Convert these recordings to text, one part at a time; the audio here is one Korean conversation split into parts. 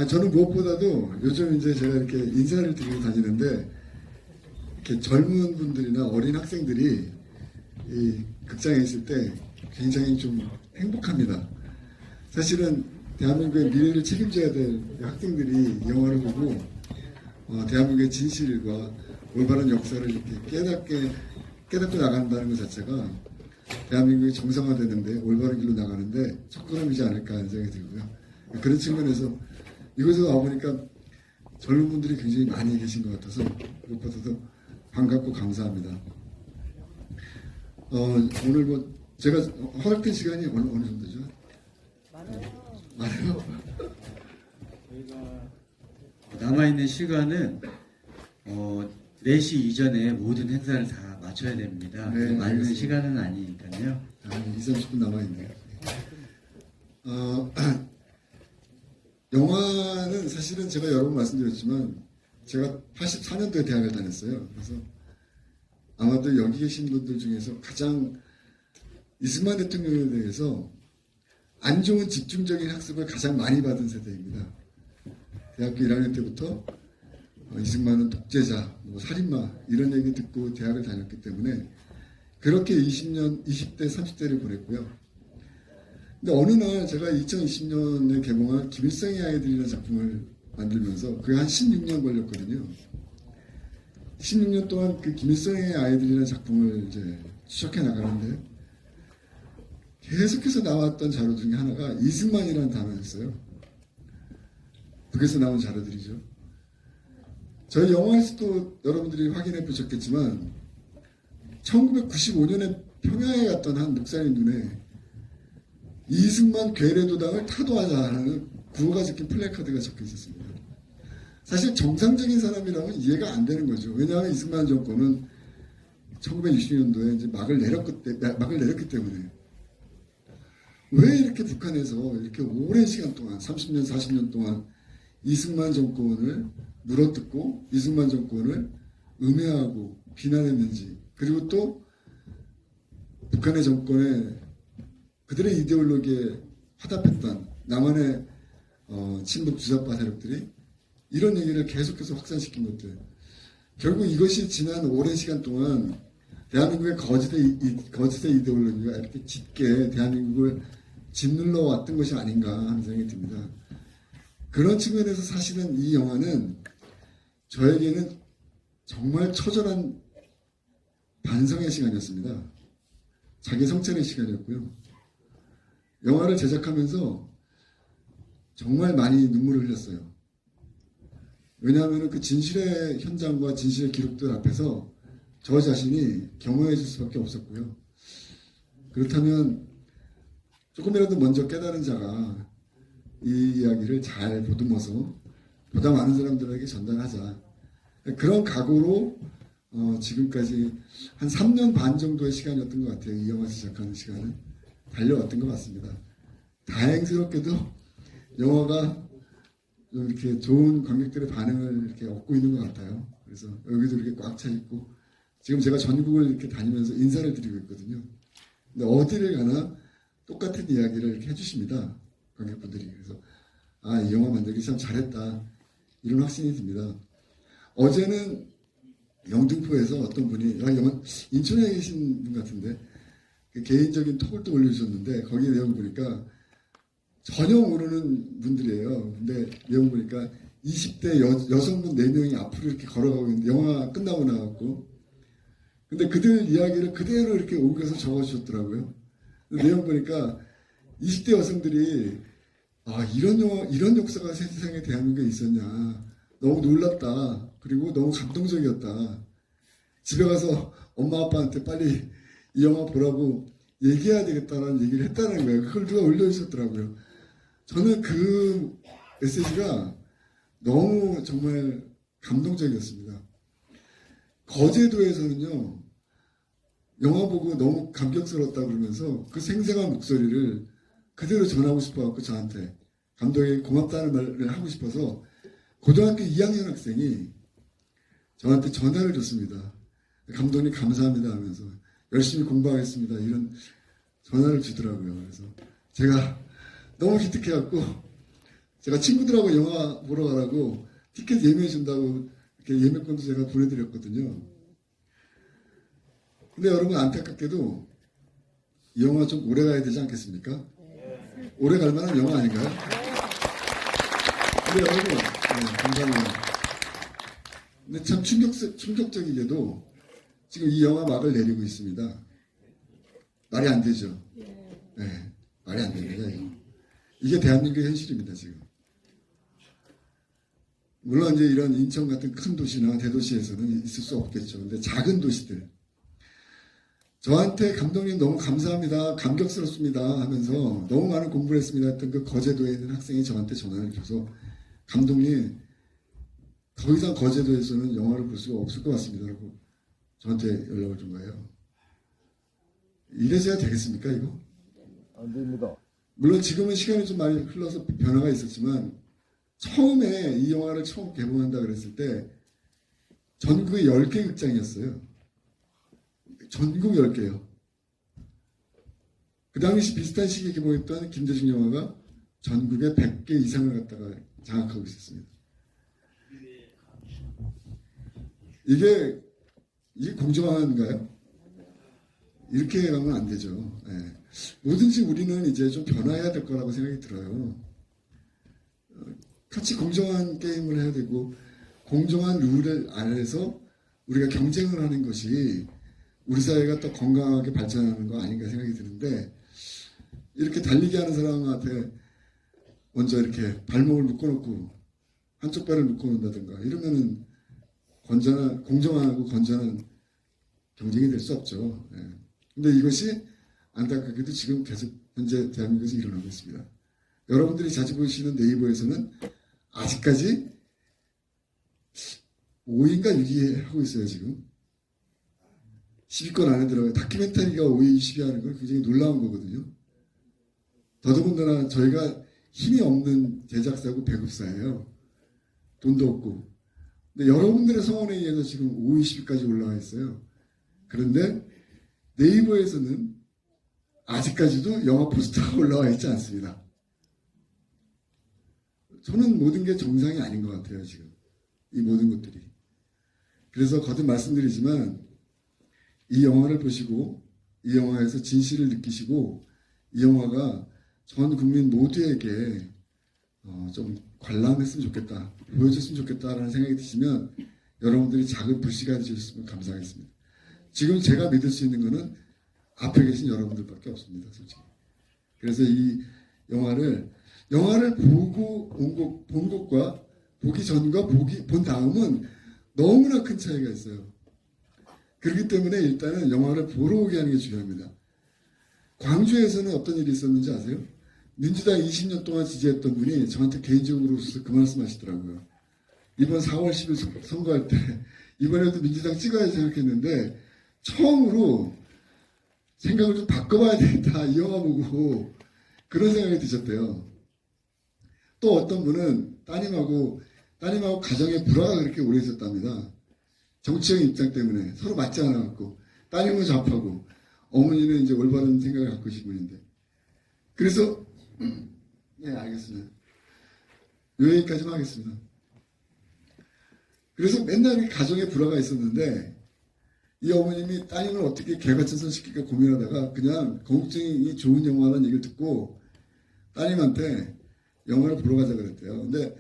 저는 무엇보다도 요즘 이제 제가 이렇게 인사를 드리고 다니는데 이렇게 젊은 분들이나 어린 학생들이 이 극장에 있을 때 굉장히 좀 행복합니다. 사실은 대한민국의 미래를 책임져야 될 학생들이 이 영화를 보고 대한민국의 진실과 올바른 역사를 이렇게 깨닫고 나간다는 것 자체가 대한민국이 정상화되는데 올바른 길로 나가는데 첫걸음이지 않을까 하는 생각이 들고요. 그런 측면에서 이곳에 와보니까 젊은 분들이 굉장히 많이 계신 것 같아서 무엇보다도 반갑고 감사합니다. 오늘 뭐 제가 허락된 시간이 어느 정도죠? 많아요. 저희가 남아있는 시간은 4시 이전에 모든 행사를 다 마쳐야 됩니다. 네, 많은 알겠습니다. 시간은 아니니까요. 20-30분 남아있네요. 영화는 사실은 제가 여러 번 말씀드렸지만 제가 84년도에 대학을 다녔어요. 그래서 아마도 여기 계신 분들 중에서 가장 이승만 대통령에 대해서 안 좋은 집중적인 학습을 가장 많이 받은 세대입니다. 대학교 1학년 때부터 이승만은 독재자, 살인마 이런 얘기 듣고 대학을 다녔기 때문에 그렇게 20대, 30대를 보냈고요. 근데 어느 날 제가 2020년에 개봉한 김일성의 아이들이라는 작품을 만들면서 그게 한 16년 걸렸거든요. 16년 동안 그 김일성의 아이들이라는 작품을 이제 추적해 나가는데 계속해서 나왔던 자료 중에 하나가 이승만이라는 단어였어요. 북에서 나온 자료들이죠. 저희 영화에서도 여러분들이 확인해 보셨겠지만 1995년에 평양에 갔던 한 목사님 눈에 이승만 괴뢰도당을 타도하자는 구호가 적힌 플래카드가 적혀 있었습니다. 사실 정상적인 사람이라면 이해가 안 되는 거죠. 왜냐하면 이승만 정권은 1960년도에 이제 막을 내렸기 때문에 왜 이렇게 북한에서 이렇게 오랜 시간 동안 30년, 40년 동안 이승만 정권을 물어뜯고 이승만 정권을 음해하고 비난했는지, 그리고 또 북한의 정권에 그들의 이데올로기에 화답했던 남한의 친북 주사파 세력들이 이런 얘기를 계속해서 확산시킨 것들, 결국 이것이 지난 오랜 시간 동안 대한민국의 거짓의 이데올로기가 이렇게 짙게 대한민국을 짓눌러 왔던 것이 아닌가 하는 생각이 듭니다. 그런 측면에서 사실은 이 영화는 저에게는 정말 처절한 반성의 시간이었습니다. 자기 성찰의 시간이었고요. 영화를 제작하면서 정말 많이 눈물을 흘렸어요. 왜냐하면 그 진실의 현장과 진실의 기록들 앞에서 저 자신이 겸허해질 수밖에 없었고요. 그렇다면 조금이라도 먼저 깨달은 자가 이 이야기를 잘 보듬어서 보다 많은 사람들에게 전달하자. 그런 각오로 지금까지 한 3년 반 정도의 시간이었던 것 같아요. 이 영화 제작하는 시간은 달려왔던 것 같습니다. 다행스럽게도 영화가 좀 이렇게 좋은 관객들의 반응을 이렇게 얻고 있는 것 같아요. 그래서 여기도 이렇게 꽉 차 있고 지금 제가 전국을 이렇게 다니면서 인사를 드리고 있거든요. 근데 어디를 가나 똑같은 이야기를 이렇게 해주십니다. 관객분들이. 그래서 이 영화 만들기 참 잘했다 이런 확신이 듭니다. 어제는 영등포에서 어떤 분이 인천에 계신 분 같은데 개인적인 톡을 또 올려주셨는데 거기 내용 보니까 전혀 모르는 분들이에요. 근데 내용 보니까 20대 여성분 4명이 앞으로 이렇게 걸어가고 있는데 영화 끝나고 나왔고, 근데 그들 이야기를 그대로 이렇게 옮겨서 적어주셨더라고요. 내용 보니까 20대 여성들이 이런 역사가 세상에 대한민국에 있었냐, 너무 놀랐다, 그리고 너무 감동적이었다, 집에 가서 엄마 아빠한테 빨리 이 영화 보라고 얘기해야 되겠다라는 얘기를 했다는 거예요. 그걸 누가 올려주셨더라고요. 저는 그 메시지가 너무 정말 감동적이었습니다. 거제도에서는요, 영화 보고 너무 감격스러웠다 그러면서 그 생생한 목소리를 그대로 전하고 싶어갖고 저한테 감독에게 고맙다는 말을 하고 싶어서 고등학교 2학년 학생이 저한테 전화를 줬습니다. 감독님 감사합니다 하면서 열심히 공부하겠습니다 이런 전화를 주더라고요. 그래서 제가 너무 기특해갖고 제가 친구들하고 영화 보러 가라고 티켓 예매해 준다고 이렇게 예매권도 제가 보내드렸거든요. 근데 여러분 안타깝게도 이 영화 좀 오래 가야 되지 않겠습니까? 오래 갈 만한 영화 아닌가요? 근데 여러분, 감사합니다. 근데 참 충격적이게도 지금 이 영화 막을 내리고 있습니다. 말이 안 되죠? 네, 말이 안 됩니다. 이게 대한민국의 현실입니다, 지금. 물론 이제 이런 인천 같은 큰 도시나 대도시에서는 있을 수 없겠죠. 근데 작은 도시들. 저한테 감독님 너무 감사합니다. 감격스럽습니다. 하면서 너무 많은 공부를 했습니다. 했던 그 거제도에 있는 학생이 저한테 전화를 줘서 감독님, 더 이상 거제도에서는 영화를 볼 수가 없을 것 같습니다. 라고 저한테 연락을 준 거예요. 이래서야 되겠습니까, 이거? 안 됩니다. 물론 지금은 시간이 좀 많이 흘러서 변화가 있었지만 처음에 이 영화를 처음 개봉한다 그랬을 때 전국에 10개 극장이었어요. 전국 10개요. 그 당시 비슷한 시기에 개봉했던 김대중 영화가 전국에 100개 이상을 갖다가 장악하고 있었습니다. 이게 공정한가요? 이렇게 가면 안 되죠. 네. 뭐든지 우리는 이제 좀 변화해야 될 거라고 생각이 들어요. 같이 공정한 게임을 해야 되고 공정한 룰 안에서 우리가 경쟁을 하는 것이 우리 사회가 더 건강하게 발전하는 거 아닌가 생각이 드는데 이렇게 달리기 하는 사람한테 먼저 이렇게 발목을 묶어놓고 한쪽 발을 묶어놓는다든가 이러면은 공정하고 건전한 경쟁이 될 수 없죠. 예. 근데 이것이 안타깝게도 지금 계속 현재 대한민국에서 일어나고 있습니다. 여러분들이 자주 보시는 네이버에서는 아직까지 5위인가 6위 하고 있어요, 지금. 10위권 안에 들어가요. 다큐멘터리가 5위, 10위 하는 건 굉장히 놀라운 거거든요. 더더군다나 저희가 힘이 없는 제작사고 배급사예요. 돈도 없고. 근데 여러분들의 성원에 의해서 지금 5위, 10위까지 올라와 있어요. 그런데 네이버에서는 아직까지도 영화 포스터가 올라와 있지 않습니다. 저는 모든 게 정상이 아닌 것 같아요, 지금. 이 모든 것들이. 그래서 거듭 말씀드리지만 이 영화를 보시고 이 영화에서 진실을 느끼시고 이 영화가 전 국민 모두에게 좀 관람했으면 좋겠다, 보여줬으면 좋겠다라는 생각이 드시면 여러분들이 작은 불씨가 되셨으면 감사하겠습니다. 지금 제가 믿을 수 있는 거는 앞에 계신 여러분들밖에 없습니다, 솔직히. 그래서 이 영화를 보고 본 것과 보기 전과 본 다음은 너무나 큰 차이가 있어요. 그렇기 때문에 일단은 영화를 보러 오게 하는 게 중요합니다. 광주에서는 어떤 일이 있었는지 아세요? 민주당 20년 동안 지지했던 분이 저한테 개인적으로 오셔서 그 말씀 하시더라고요. 이번 4월 10일 선거할 때 이번에도 민주당 찍어야 생각했는데 처음으로 생각을 좀 바꿔봐야 되겠다, 이 영화 보고 그런 생각이 드셨대요. 또 어떤 분은 따님하고 가정의 불화가 그렇게 오래 있었답니다. 정치적 입장 때문에 서로 맞지 않아갖고 따님은 좌파고 어머니는 이제 올바른 생각을 갖고 계신 분인데 그래서 네, 알겠습니다. 요 얘기까지만 하겠습니다. 그래서 맨날 가정에 불화가 있었는데 이 어머님이 따님을 어떻게 개과천선 시킬까 고민하다가 그냥 건국증이 좋은 영화라는 얘기를 듣고 따님한테 영화를 보러 가자 그랬대요. 근데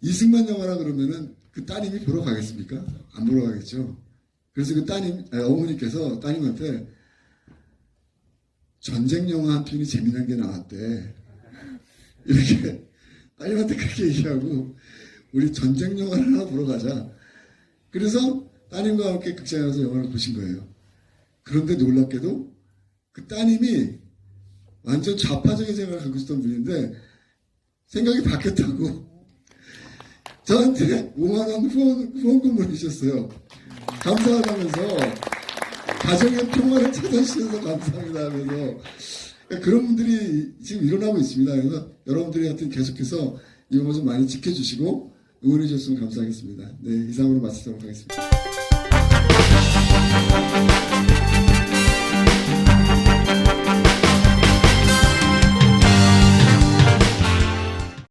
이승만 영화라 그러면은 그 따님이 보러 가겠습니까? 안 보러 가겠죠. 그래서 그 어머니께서 따님한테 전쟁 영화 한 편이 재미난 게 나왔대. 이렇게 따님한테 그렇게 얘기하고 우리 전쟁 영화를 하나 보러 가자. 그래서 따님과 함께 극장에 가서 영화를 보신 거예요. 그런데 놀랍게도 그 따님이 완전 좌파적인 생각을 갖고 있었던 분인데 생각이 바뀌었다고 저한테 5만원 후원금을 주셨어요. 감사하다면서 가정의 평화를 찾아주셔서 감사합니다 하면서 그런 분들이 지금 일어나고 있습니다. 그래서 여러분들이 하여튼 계속해서 이 영화 좀 많이 지켜주시고 응원해 주셨으면 감사하겠습니다. 네, 이상으로 마치도록 하겠습니다.